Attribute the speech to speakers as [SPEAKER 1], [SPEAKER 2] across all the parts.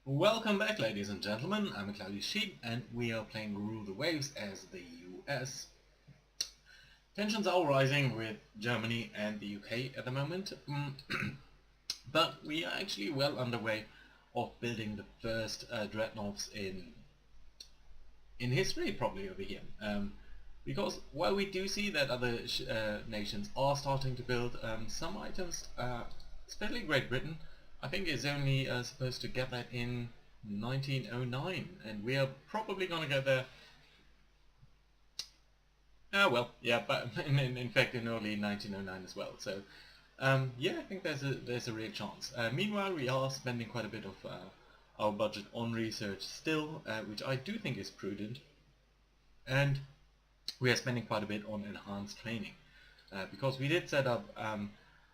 [SPEAKER 1] Welcome back, ladies and gentlemen. I'm a Cloudy Sheep, and we are playing Rule the Waves as the US. Tensions are rising with Germany and the UK at the moment, but we are actually well underway of building the first dreadnoughts in history, probably over here. Because while we do see that other nations are starting to build some items, especially Great Britain, I think is only supposed to get that in 1909, and we are probably going to get there. Well, yeah, but in fact in early 1909 as well. So yeah, I think there's a real chance. Meanwhile, we are spending quite a bit of our budget on research still, which I do think is prudent, and we are spending quite a bit on enhanced training because we did set up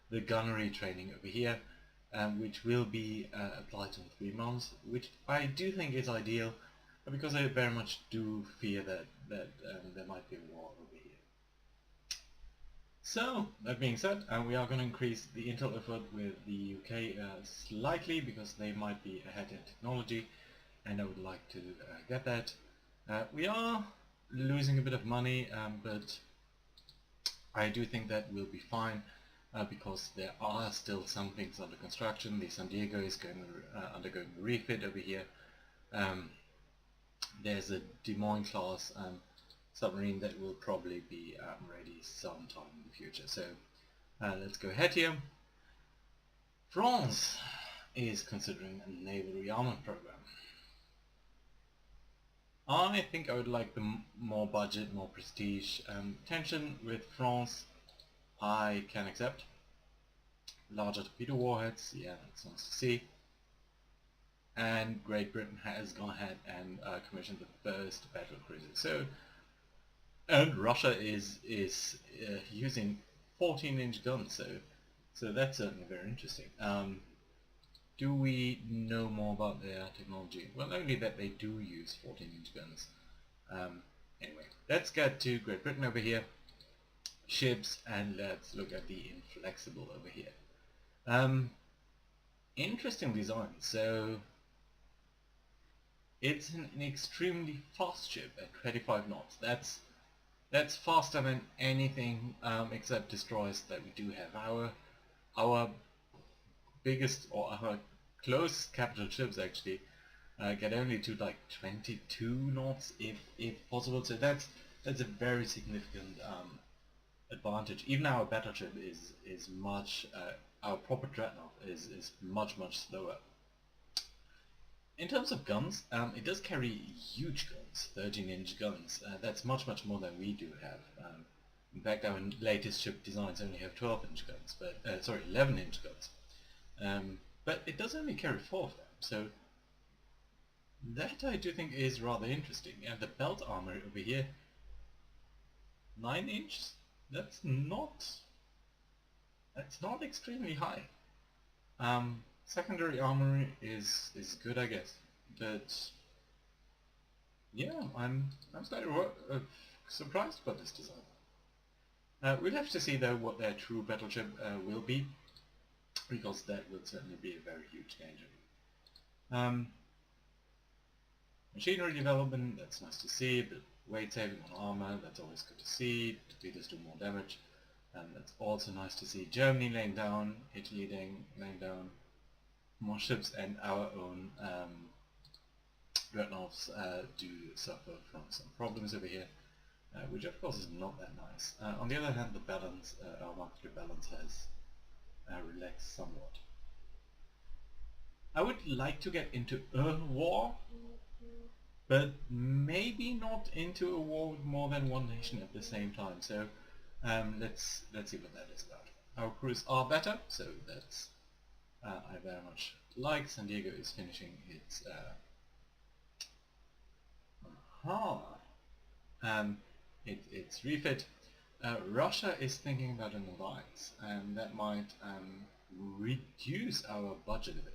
[SPEAKER 1] the gunnery training over here, which will be applied in 3 months, which I do think is ideal because I very much do fear that there might be a war over here. So, that being said, we are going to increase the intel effort with the UK slightly because they might be ahead in technology, and I would like to get that. We are losing a bit of money, but I do think that will be fine because there are still some things under construction. The San Diego is undergoing a refit over here. There's a Des Moines class submarine that will probably be ready sometime in the future. So let's go ahead here. France is considering a naval rearmament program. I think I would like the more budget, more prestige. Tension with France I can accept. Larger torpedo warheads, yeah, that's nice to see. And Great Britain has gone ahead and commissioned the first battle cruiser. So, and Russia is using 14-inch guns, so that's certainly very interesting. Do we know more about their technology? Well, only that they do use 14-inch guns. Anyway, let's get to Great Britain over here. Ships, and let's look at the Inflexible over here. Interesting design. So it's an extremely fast ship at 25 knots. That's faster than anything except destroyers that we do have. Our biggest, or our closest capital ships actually get only to like 22 knots if possible. So that's a very significant advantage. Even our battleship is much our proper dreadnought is much slower. In terms of guns, it does carry huge guns, 13-inch guns. That's much more than we do have. In fact, our latest ship designs only have 12-inch guns, but sorry, 11-inch guns. But it does only carry 4 of them, so that I do think is rather interesting. And the belt armor over here, 9 inches. That's not extremely high. Secondary armory is good, I guess, but yeah, I'm slightly surprised by this design. We'll have to see though what their true battleship will be, because that would certainly be a very huge danger. Machinery development, that's nice to see, but weight saving on armor, that's always good to see. Torpedoes do more damage, and that's also nice to see. Germany laying down, Italy laying down more ships, and our own dreadnoughts do suffer from some problems over here, which of course is not that nice. On the other hand, the balance, our monthly balance has relaxed somewhat. I would like to get into a war, but maybe not into a war with more than one nation at the same time. So let's see what that is about. Our crews are better, so that's I very much like. San Diego is finishing its its refit. Russia is thinking about an alliance, and that might reduce our budget a bit.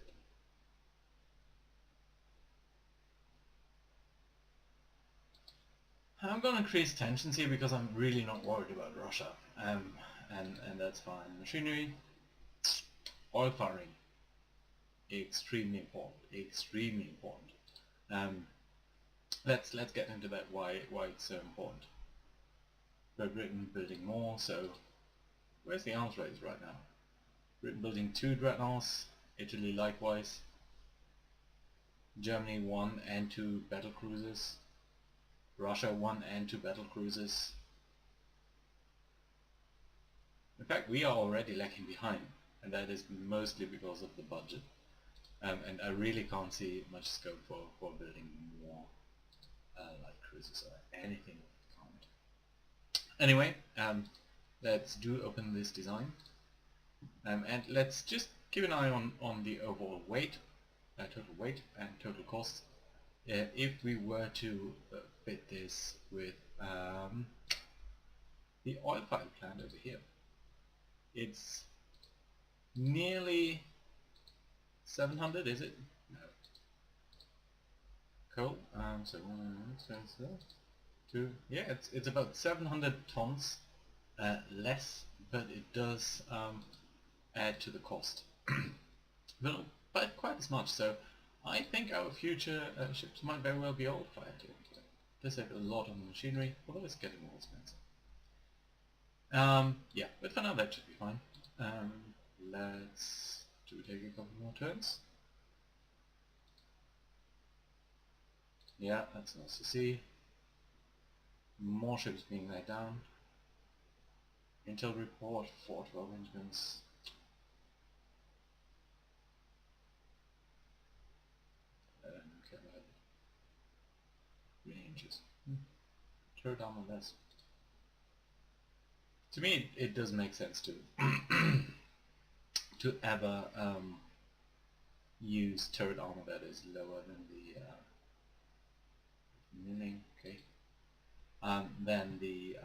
[SPEAKER 1] I'm going to increase tensions here because I'm really not worried about Russia, and that's fine. Machinery, oil firing extremely important. Extremely important. Let's get into that. Why it's so important. Great Britain building more. So where's the arms race right now? Britain building 2 dreadnoughts. Italy likewise. Germany 1 and 2 battle cruisers. Russia 1 and 2 battle cruisers. In fact, we are already lagging behind, and that is mostly because of the budget. And I really can't see much scope for building more light cruisers or anything of the kind. Anyway, let's open this design, and let's just keep an eye on the overall weight, total weight and total cost. If we were to fit this with the oil-fired plant over here, it's nearly 700, is it? No. Cool. So 2. Yeah, it's about 700 tons less, but it does add to the cost. But quite as much. So I think our future ships might very well be oil-fired. Does have a lot of machinery, although it's getting more expensive. Yeah, but for now that should be fine. Let's take a couple more turns. Yeah, that's nice to see. More ships being laid down. Intel report, 412 engines. I don't care about ranges. Turret armor less. To me, it does make sense to to ever use turret armor that is lower than the milling, okay, than the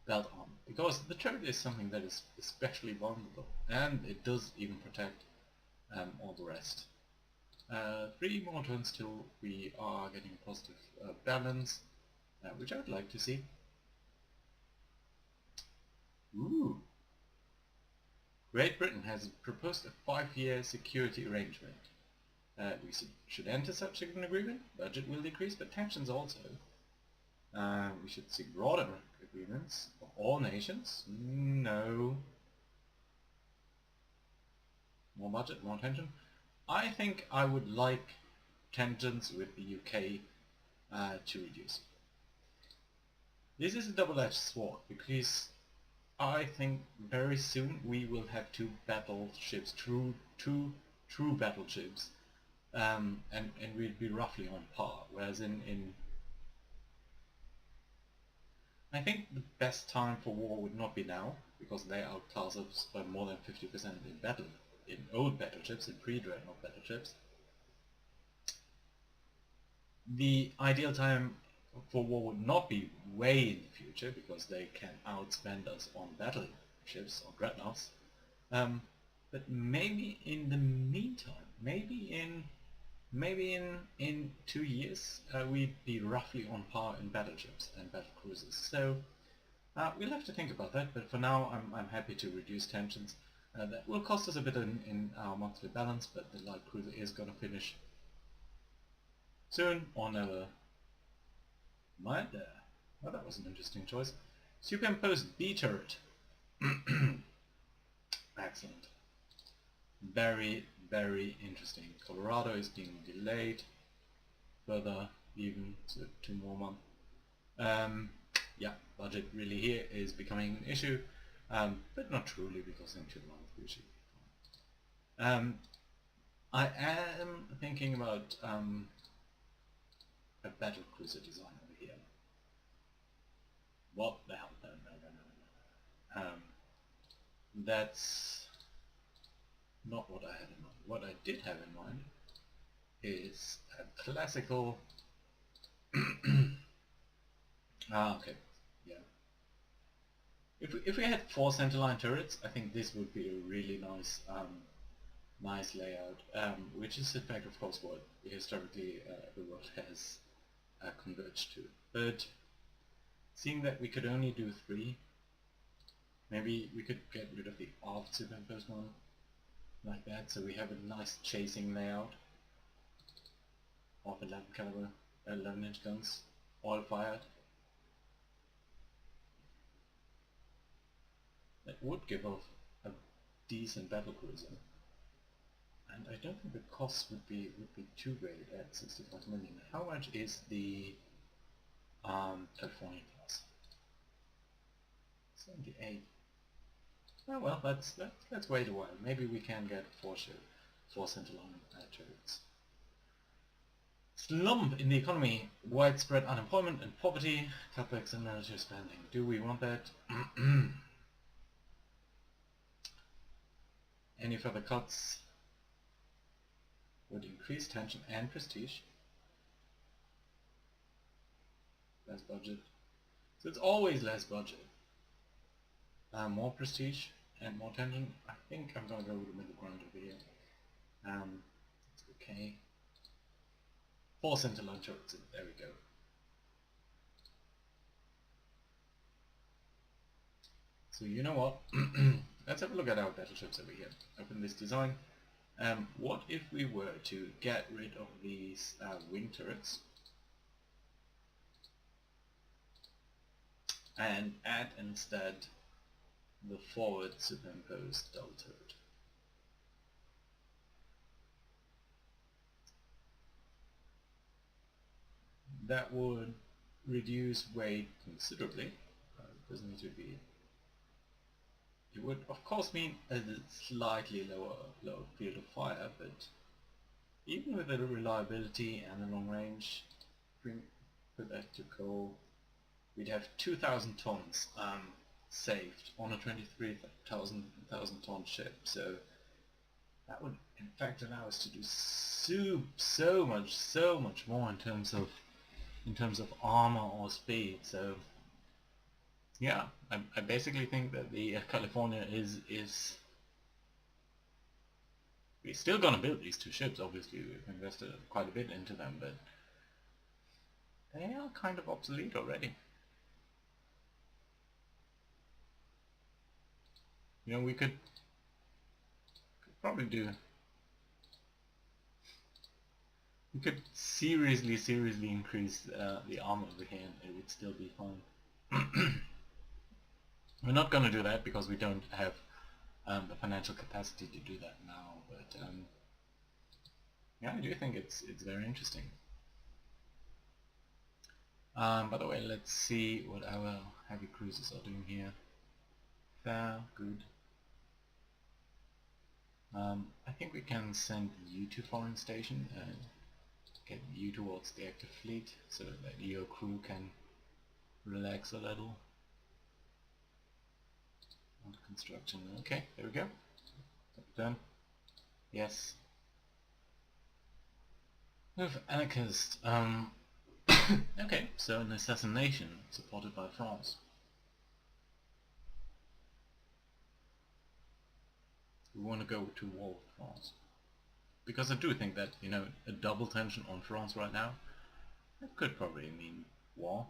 [SPEAKER 1] belt armor, because the turret is something that is especially vulnerable, and it does even protect all the rest. 3 more turns till we are getting a positive balance, which I would like to see. Ooh. Great Britain has proposed a 5-year security arrangement. We should enter such an agreement. Budget will decrease, but tensions also. We should seek broader agreements for all nations. No. More budget, more tension. I think I would like tensions with the UK to reduce. This is a double-edged sword, because I think very soon we will have 2 battleships, two true battleships, and we'd be roughly on par. Whereas in I think the best time for war would not be now, because they outclass us by more than 50% in old battleships, in pre-dreadnought battleships. The ideal time for war would not be way in the future, because they can outspend us on battleships or dreadnoughts, but maybe in the meantime, maybe in 2 years we'd be roughly on par in battleships and battle cruisers. So we'll have to think about that, but for now I'm happy to reduce tensions. That will cost us a bit in our monthly balance, but the light cruiser is going to finish soon or never. Well, that was an interesting choice. Superimposed B turret. Excellent. Very, very interesting. Colorado is being delayed further, even to 2 more months. Yeah, budget really here is becoming an issue, but not truly, because in 2 months we should be fine. I am thinking about a battle cruiser design over here. What the hell? No. That's not what I had in mind. What I did have in mind is a classical okay, yeah. If we had 4 centerline turrets, I think this would be a really nice layout, which is in fact of course what historically the world has converged to. But seeing that we could only do 3, maybe we could get rid of the aft superimposed one. like that, so we have a nice chasing layout of 11 caliber, 11-inch guns, all fired. That would give off a decent battle cruiser, and I don't think the cost would be too great at 65 million. How much is the California class? 78. Oh well, let's wait a while. Maybe we can get four centerline turrets. Slump in the economy, widespread unemployment and poverty, cutbacks in military spending. Do we want that? Any further cuts would increase tension and prestige. Less budget. So it's always less budget. More prestige and more tension. I think I'm gonna go with the middle ground over here. It's okay. 4 centerline turrets. There we go. So you know what? Let's have a look at our battleships over here. Open this design. What if we were to get rid of these wing turrets and add instead the forward superimposed double turret? That would reduce weight considerably. It doesn't need to be. It would of course mean a slightly lower field of fire, but even with the reliability and the long range, put that to go, we'd have 2,000 tons saved on a 23,000 ton ship. So that would in fact allow us to do so much more in terms of armor or speed. So yeah, I basically think that the California is we're still gonna build these two ships. Obviously, we've invested quite a bit into them, but they are kind of obsolete already. You know, we could probably do. We could seriously increase the armor over here, and it would still be fine. We're not going to do that because we don't have the financial capacity to do that now. But yeah, I do think it's very interesting. By the way, let's see what our heavy cruisers are doing here. Fair, good. I think we can send you to foreign station and get you towards the active fleet so that your crew can relax a little. Construction. Okay, there we go. Done. Yes. With anarchist. Okay, so an assassination supported by France. We want to go to war with France. Because I do think that, you know, a double tension on France right now, that could probably mean war.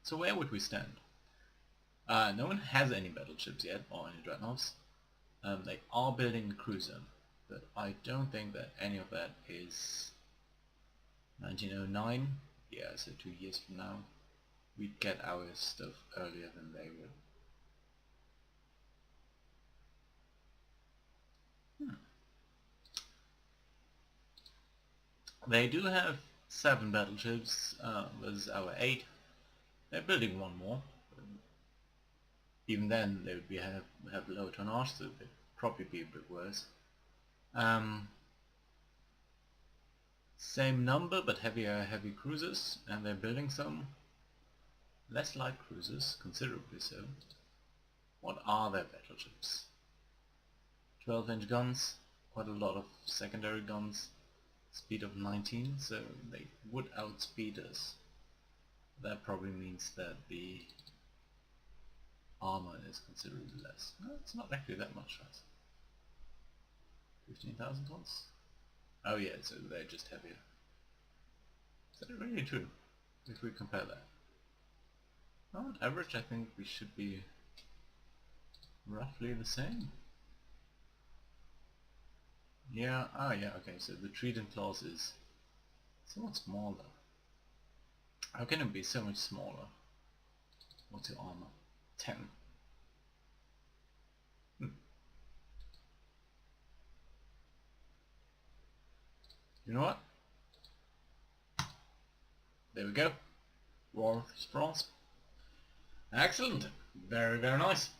[SPEAKER 1] So where would we stand? No one has any battleships yet, or any dreadnoughts. They are building a cruiser, but I don't think that any of that is 1909. Yeah, so 2 years from now. We'd get our stuff earlier than they would. They do have 7 battleships versus our 8. They're building one more. Even then they would have low tonnage, so they'd probably be a bit worse. Same number but heavy cruisers, and they're building some less light cruisers, considerably so. What are their battleships? 12-inch guns, quite a lot of secondary guns, speed of 19, so they would outspeed us. That probably means that the armor is considerably less. No, it's not actually that much less. 15,000 tons? Oh yeah, so they're just heavier. Is that really true? If we compare that. Well, on average I think we should be roughly the same. Yeah, yeah, okay, so the Trident class is somewhat smaller. How can it be so much smaller? What's your armor? 10. Hmm. You know what? There we go. War of France. Excellent. Very, very nice.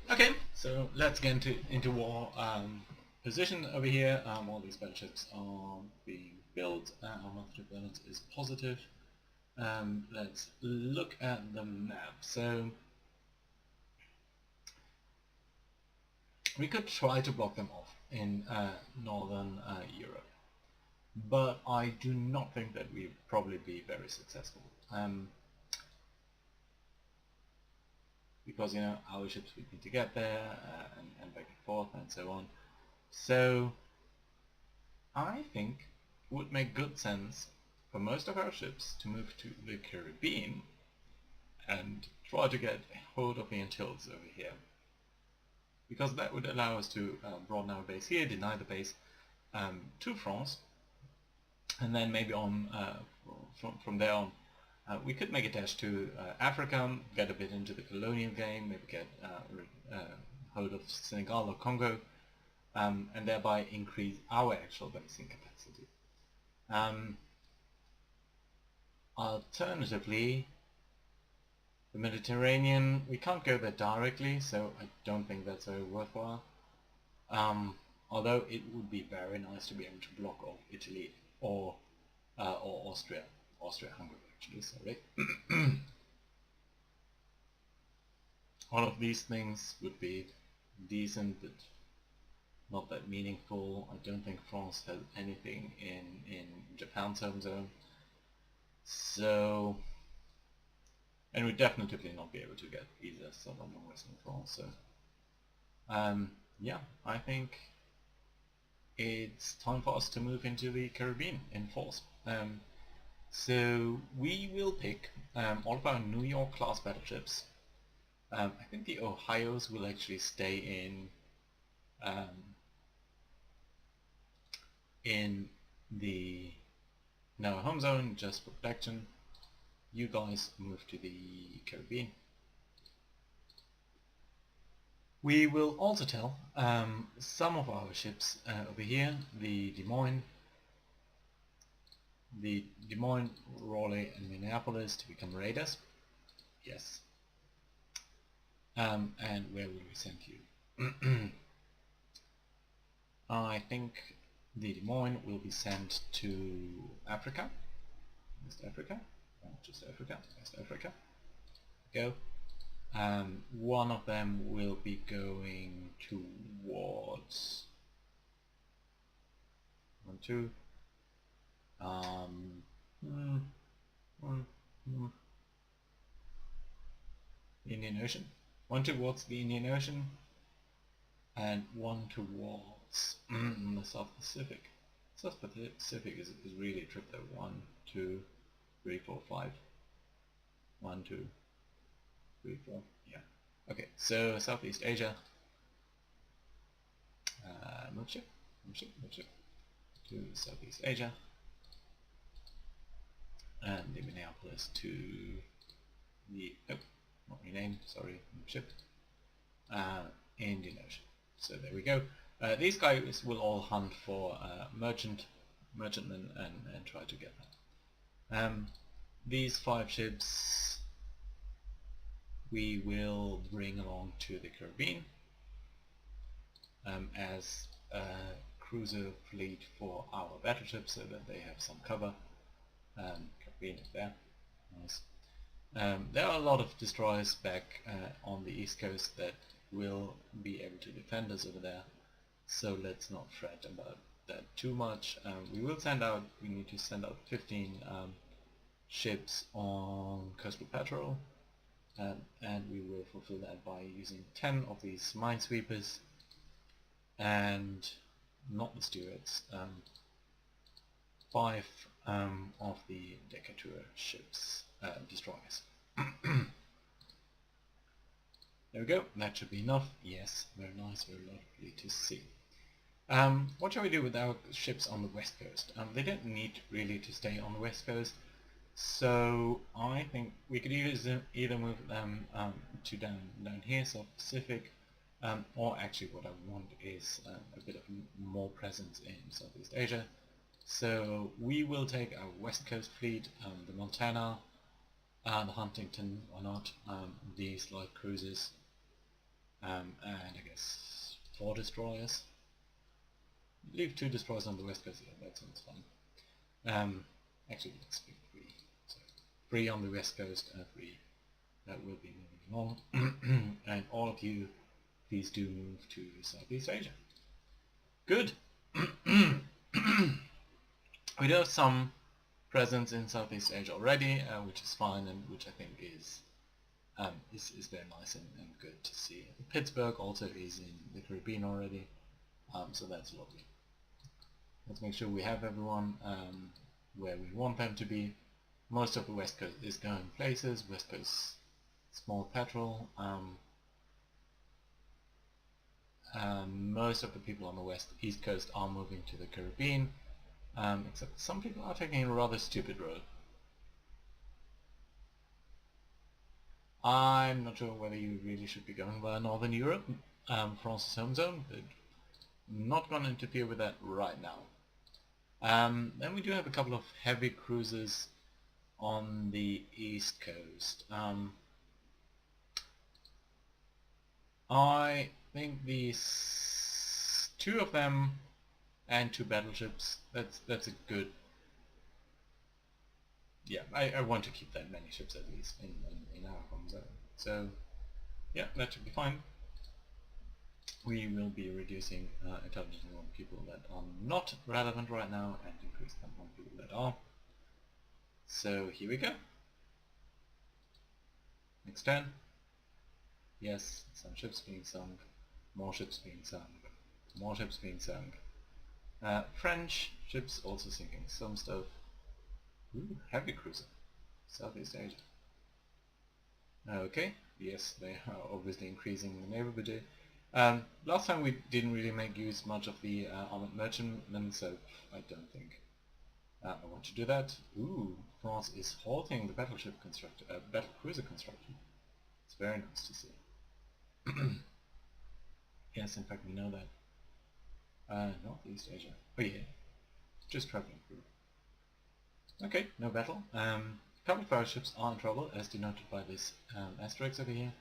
[SPEAKER 1] Okay, so let's get into war. Position over here. All these battleships are being built. Our monthly balance is positive. Let's look at the map. So we could try to block them off in northern Europe, but I do not think that we would probably be very successful. Because, you know, our ships would need to get there and back and forth and so on. So I think it would make good sense for most of our ships to move to the Caribbean and try to get hold of the Antilles over here, because that would allow us to broaden our base here, deny the base to France, and then maybe on from there on we could make a dash to Africa, get a bit into the colonial game, maybe get hold of Senegal or Congo, and thereby increase our actual basing capacity. Alternatively, the Mediterranean, we can't go there directly, so I don't think that's very worthwhile. Although it would be very nice to be able to block off Italy or Austria-Hungary actually, sorry. All of these things would be decent, but not that meaningful. I don't think France has anything in Japan's home zone. So, and we'd definitely not be able to get either southern or western France. So, yeah, I think it's time for us to move into the Caribbean in force. So we will pick all of our New York class battleships. I think the Ohios will actually stay in our home zone just for protection. You guys move to the Caribbean. We will also tell some of our ships over here, the Des Moines, Raleigh and Minneapolis, to become raiders. Yes. And where will we send you? I think the Des Moines will be sent to Africa. West Africa? No, just Africa. West Africa. Go. One of them will be going towards 1, 2. Indian Ocean. One towards the Indian Ocean, and one towards the South Pacific. South Pacific is really a trip there. 1, 2, 3, 4, 5. 1, 2, 3, 4. Yeah. Okay, so Southeast Asia. Move ship to Southeast Asia, and the Minneapolis to the not renamed, sorry, ship, Indian Ocean. So there we go. These guys will all hunt for merchantmen and try to get them. These 5 ships we will bring along to the Caribbean as a cruiser fleet for our battleships, so that they have some cover. Caribbean is there. Nice. There are a lot of destroyers back on the east coast that will be able to defend us over there, so let's not fret about that too much. We need to send out 15 ships on coastal patrol, and we will fulfill that by using 10 of these minesweepers and not the Stuarts, 5 of the Decatur ships, destroyers. There we go, that should be enough. Yes, very nice, very lovely to see. What shall we do with our ships on the west coast? They don't need really to stay on the west coast, so I think we could either move them to down here, South Pacific, or actually what I want is a bit of more presence in Southeast Asia. So we will take our west coast fleet, the Montana, the Huntington, or not, these light cruisers, and I guess 4 destroyers. Leave 2 destroyers on the west coast, yeah, that sounds fun. Actually, let's pick 3. So 3 on the west coast, 3 that will be moving on. And all of you, please do move to Southeast Asia. Good! We do have some presence in Southeast Asia already, which is fine and which I think is very nice and good to see. Pittsburgh also is in the Caribbean already, so that's lovely. Let's make sure we have everyone where we want them to be. Most of the west coast is going places. West coast small petrol. Most of the people on the east coast are moving to the Caribbean, except some people are taking a rather stupid road. I'm not sure whether you really should be going via Northern Europe, France's home zone, but not going to interfere with that right now. Then we do have a couple of heavy cruisers on the east coast. I think these 2 of them and 2 battleships, that's a good... Yeah, I want to keep that many ships at least in our home zone. So yeah, that should be fine. We will be reducing intelligence on people that are not relevant right now and increase them on people that are. So here we go. Next turn. Yes, some ships being sunk, more ships being sunk, more ships being sunk. French ships also sinking some stuff. Ooh, heavy cruiser. Southeast Asia. Okay, yes, they are obviously increasing the naval budget. Last time we didn't really make use much of the armored merchantmen, so I don't think I want to do that. Ooh, France is halting the battle cruiser construction. It's very nice to see. Yes, in fact we know that. Northeast Asia. Oh yeah, just traveling through. Okay, no battle. A couple of our ships are in trouble, as denoted by this asterisk over here.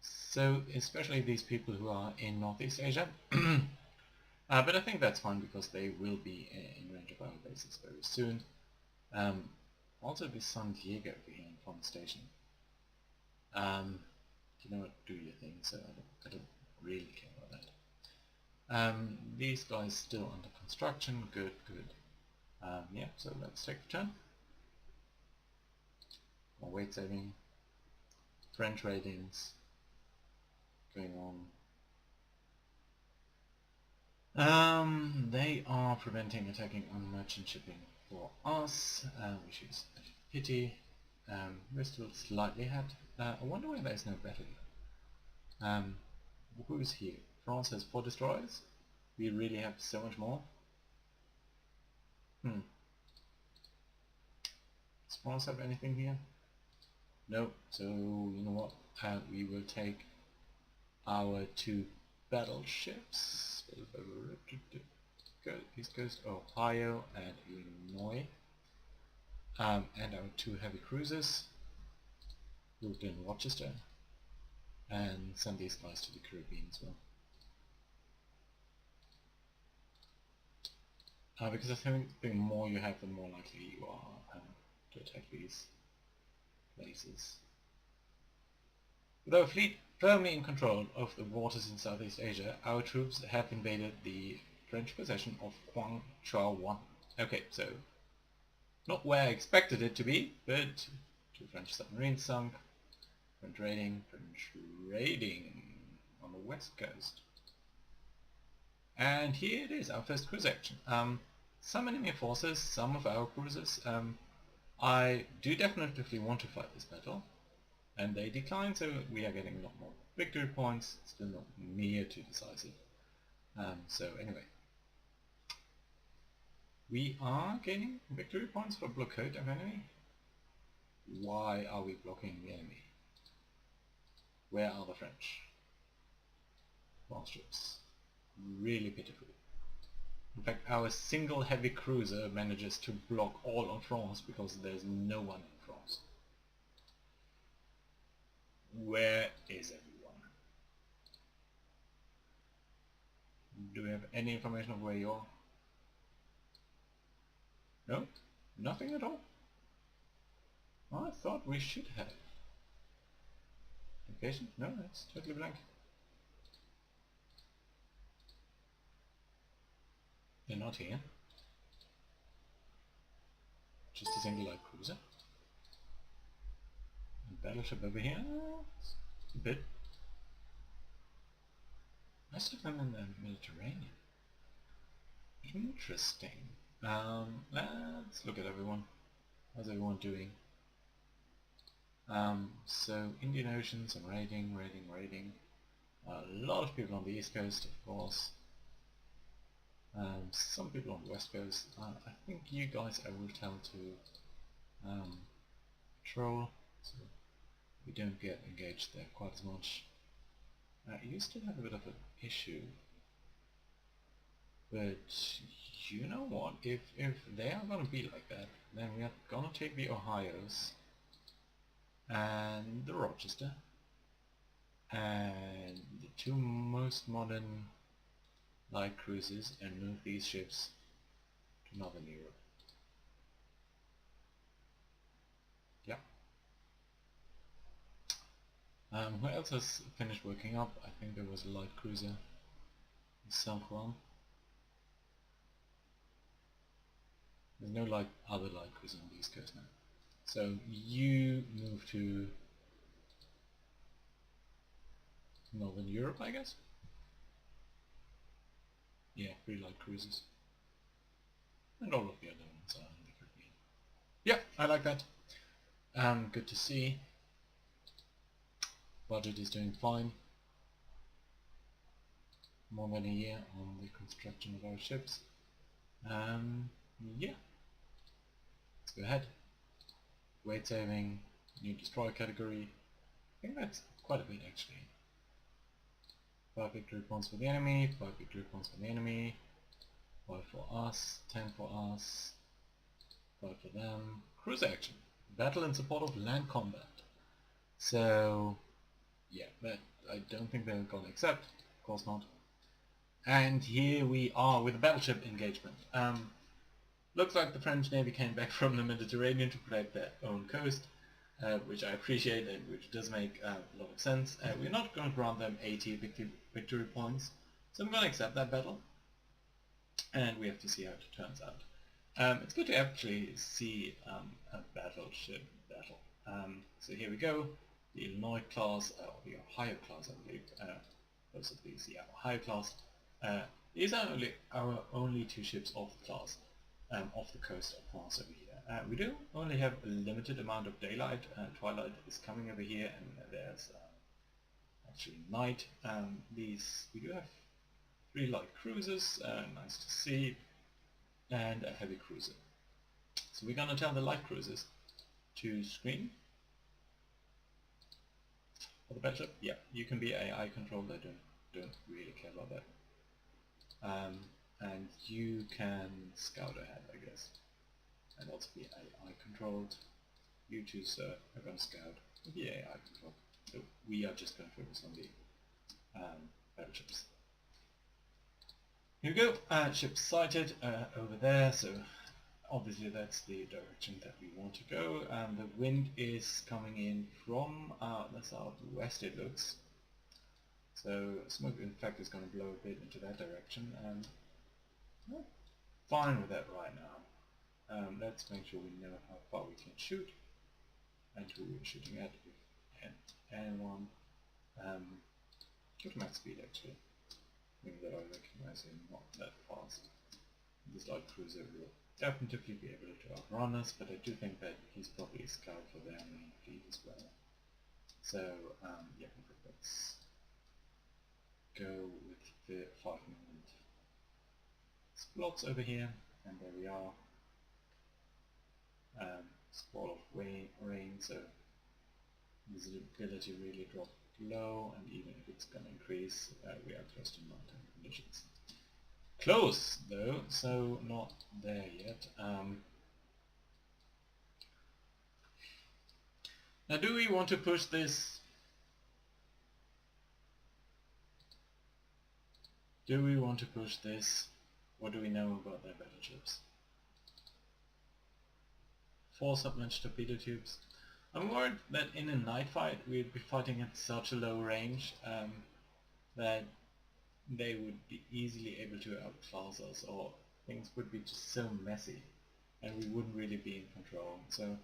[SPEAKER 1] So, especially these people who are in Northeast Asia. But I think that's fine because they will be in range of our bases very soon. Also this San Diego over here in Fun Station. You know what, do your thing, so I don't really care about that. These guys still under construction, good. Yeah, so let's take the turn. More weight saving. French ratings going on. They are preventing attacking on merchant shipping for us, which is a pity. We're still slightly ahead. I wonder why there's no battle yet. Who's here? France has 4 destroyers. We really have so much more. Does France have anything here? No, so you know what? We will take our 2 battleships. East Coast, Ohio and Illinois. And our 2 heavy cruisers. We'll do in Rochester. And send these guys to the Caribbean as well. Because I think the more you have, the more likely you are to attack these places. With our fleet firmly in control of the waters in Southeast Asia, our troops have invaded the French possession of Quang Chau Wan. Okay, so not where I expected it to be, but 2 French submarines sunk. French raiding on the west coast. And here it is, our first cruise action. Some enemy forces, some of our cruisers. I do definitely want to fight this battle, and they decline, so we are getting a lot more victory points. Still not near too decisive. So anyway, We are gaining victory points for blockade of enemy. Why are we blocking the enemy? Where are the French? Battleships. Really pitiful. In fact, our single heavy cruiser manages to block all of France because there's no one in France. Where is everyone? Do we have any information of where you are? No? Nothing at all? I thought we should have. Location? No, it's totally blank. They're not here. Just a single light cruiser. And battleship over here. A bit. Most of them in the Mediterranean. Interesting. Let's look at everyone. How's everyone doing? So Indian Ocean, some raiding. A lot of people on the east coast, of course. Some people on the west coast. I think you guys I will tell to patrol, so we don't get engaged there quite as much. You still have a bit of an issue, but you know what? If they are gonna be like that, then we are gonna take the Ohios and the Rochester and the two most modern light cruisers and move these ships to Northern Europe. Yeah. Who else has finished working up? I think there was a light cruiser, San Juan. There's no other light cruiser on the East Coast now. So you move to Northern Europe, I guess? Yeah, 3 light cruisers. And all of the other ones are in the Caribbean. Yeah, I like that. Good to see. Budget is doing fine. More than a year on the construction of our ships. Yeah. Let's go ahead. Weight saving, new destroyer category. I think that's quite a bit actually. 5 victory points for the enemy, 5 victory points for the enemy, 5 for us, 10 for us, 5 for them. Cruiser action. Battle in support of land combat. So, yeah, but I don't think they're going to accept. Of course not. And here we are with a battleship engagement. Looks like the French Navy came back from the Mediterranean to protect their own coast, which I appreciate and which does make a lot of sense. We're not going to grant them 80 victory points, so I'm going to accept that battle, and we have to see how it turns out. It's good to actually see a battleship battle. So here we go, the Illinois class, or the Ohio class I believe, both of these, yeah, Ohio class. These are our only 2 ships of the class. Off the coast of France over here. We do only have a limited amount of daylight. Twilight is coming over here, and there's actually night. We do have 3 light cruisers, nice to see, and a heavy cruiser. So we're gonna tell the light cruisers to screen for the battleship. Yeah, you can be AI controlled. I don't really care about that. And you can scout ahead, I guess, and also be AI controlled. You two, sir, are going to scout and be AI controlled. So we are just going to focus on the battleships. Here we go. Ship sighted over there. So obviously that's the direction that we want to go. The wind is coming in from the southwest, it looks. So smoke, in fact, is going to blow a bit into that direction. We're fine with that right now. Let's make sure we know how far we can shoot and who we're shooting at. Anyone. Go to max speed actually. Maybe that I recognize him not that fast. This light cruiser will definitely be able to outrun us, but I do think that he's probably a scout for their main fleet as well. So yeah, let's go with the 5-minute slots over here. and there we are. Squall of rain, so visibility really dropped low, and even if it's going to increase, we are close to mountain conditions. Close though, so not there yet. Now, do we want to push this? Do we want to push this? What do we know about their battleships? 4 submerged torpedo tubes. I'm worried that in a night fight we'd be fighting at such a low range that they would be easily able to outclass us, or things would be just so messy and we wouldn't really be in control. So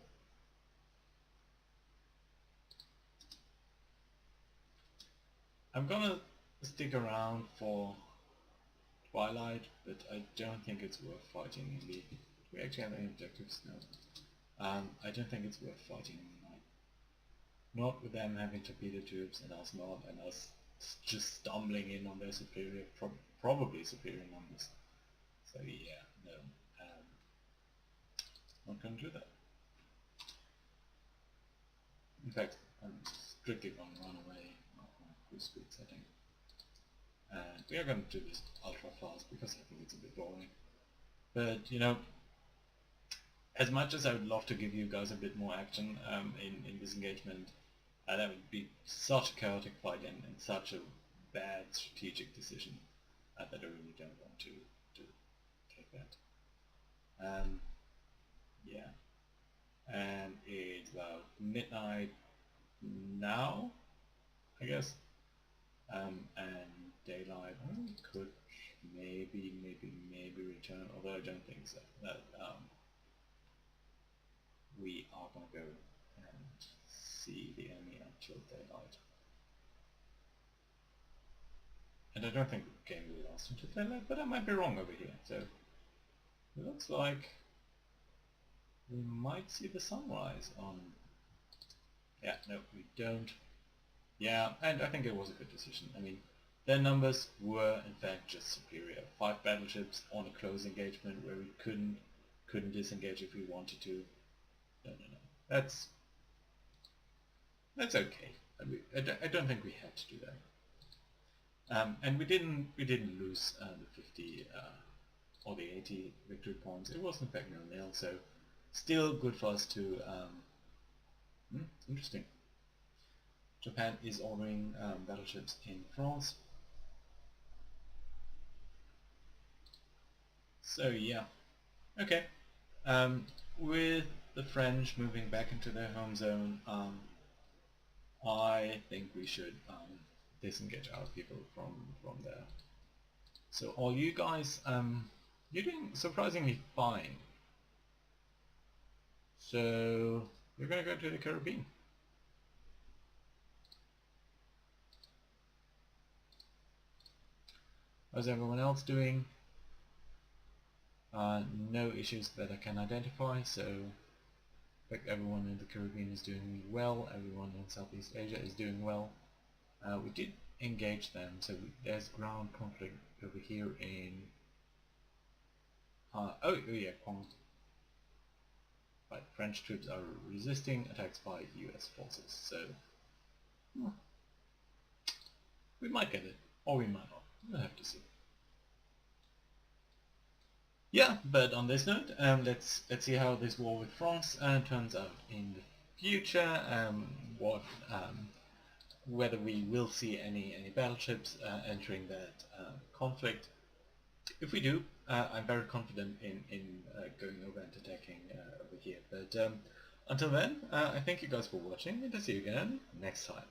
[SPEAKER 1] I'm gonna stick around for Twilight, but I don't think it's worth fighting in the... Do we actually have any objectives? No. I don't think it's worth fighting in the night. Not with them having torpedo tubes and us not, and us just stumbling in on their superior, probably superior numbers. So yeah, no. Not gonna do that. In fact, I'm strictly gonna run away on my cruise speed setting. And we are going to do this ultra fast because I think it's a bit boring. But, you know, as much as I would love to give you guys a bit more action in this engagement, that would be such a chaotic fight and such a bad strategic decision that I really don't want to take that. Yeah. And it's about midnight now, I guess. And daylight, we could maybe return, although I don't think so. That we are going to go and see the enemy until daylight. And I don't think the game will last until daylight, but I might be wrong over here. So it looks like we might see the sunrise on... Yeah, no, we don't. Yeah, and I think it was a good decision. I mean, their numbers were in fact just superior. 5 battleships on a close engagement where we couldn't disengage if we wanted to. No. That's okay. I don't think we had to do that. And we didn't lose the 50 or the 80 victory points. It was in fact 0-0, so still good for us to... interesting. Japan is ordering battleships in France. So yeah, okay. With the French moving back into their home zone, I think we should disengage our people from there. So all you guys, you're doing surprisingly fine. So you're gonna go to the Caribbean. How's everyone else doing? No issues that I can identify, so I think everyone in the Caribbean is doing well, everyone in Southeast Asia is doing well. We did engage them, so there's ground conflict over here in... oh yeah, right, French troops are resisting attacks by US forces, so we might get it, or we might not. We'll have to see. Yeah, but on this note, let's see how this war with France turns out in the future. Whether we will see any battleships entering that conflict. If we do, I'm very confident in going over and attacking over here. But until then, I thank you guys for watching, and I'll see you again next time.